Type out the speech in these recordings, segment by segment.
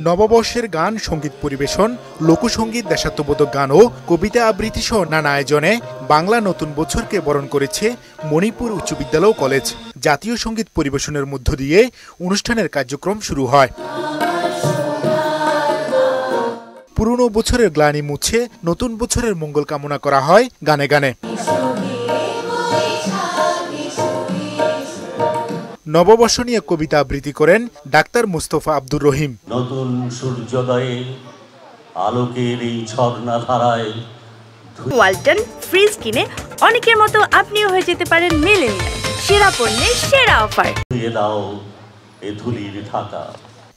নববর্ষের গান, সঙ্গীত পরিবেশন, লোকসঙ্গীত, দেশাত্মবোধক গান ও কবিতা আবৃত্তি সহ নানা আয়োজনে বাংলা নতুন বছরকে বরণ করেছে মণিপুর উচ্চ বিদ্যালয় কলেজ। জাতীয় সঙ্গীত পরিবেশনের মধ্য দিয়ে অনুষ্ঠানের কার্যক্রম শুরু হয়। পুরনো বছরের গ্লানি মুছে নতুন বছরের মঙ্গল কামনা করা হয় গানে গানে। নববর্ষ নিয়ে কবিতা আবৃত্তি করেন ডাক্তার মুস্তফা আব্দুর রহিম। নতুন সূর্যোদয়ে আলোকের এই ঝর্ণা ধারায় ওয়ালটন ফ্রিজ কিনে অনেকের মতো আপনিও হয়ে যেতে পারেন মিলেনিয়াল। সেরা পণ্যের সেরা অফার। ধুয়ে দাও এ ধুলির ঢাকা।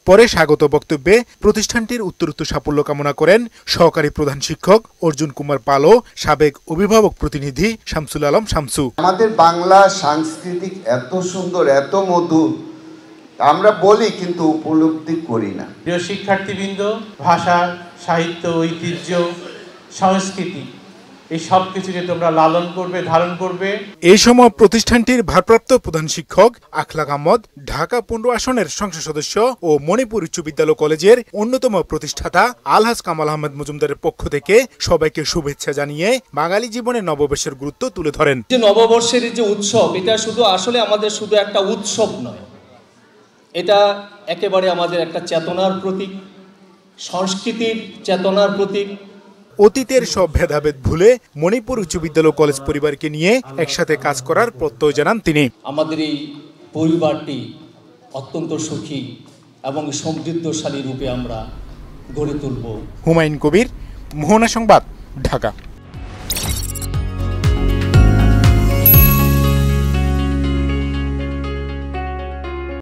পরে স্বাগত বক্তব্যে প্রতিষ্ঠানটির উত্তরোত্তর সাফল্য কামনা করেন সহকারী প্রধান শিক্ষক অর্জুন কুমার পাল ও সাবেক অভিভাবক প্রতিনিধি শামসুল আলম শামসু। আমাদের বাংলা সাংস্কৃতিক এত সুন্দর, এত মধুর, আমরা বলি কিন্তু উপলব্ধি করি না। প্রিয় শিক্ষার্থীবৃন্দ, ভাষা, সাহিত্য, ঐতিহ্য, সংস্কৃতি এই সব কিছুকে তোমরা লালন করবে, ধারণ করবে। এই সময় প্রতিষ্ঠানটির ভারপ্রাপ্ত প্রধান শিক্ষক আখলাক আহমদ, ঢাকা 15 আসনের সংসদ সদস্য ও মণিপুর উচ্চ বিদ্যালয় কলেজের অন্যতম প্রতিষ্ঠাতা আলহাজ কামাল আহমেদ মজুমদারের পক্ষ থেকে সবাইকে শুভেচ্ছা জানিয়ে বাঙালি জীবনে নববর্ষের গুরুত্ব তুলে ধরেন। যে নববর্ষের যে উৎসব, এটা শুধু আসলে আমাদের শুধু একটা উৎসব নয়, এটা একেবারে আমাদের একটা চেতনার প্রতীক, সংস্কৃতির চেতনার প্রতীক। অতীতের সব ভেদাভেদ ভুলে মণিপুর উচ্চ বিদ্যালয় কলেজ পরিবারকে নিয়ে একসাথে কাজ করার প্রত্যয় জানান তিনি। আমাদের এই পরিবারটি অত্যন্ত সুখী এবং সমৃদ্ধশালী রূপে আমরা গড়ে তুলব। হুমায়ুন কবির, মোহনা সংবাদ, ঢাকা।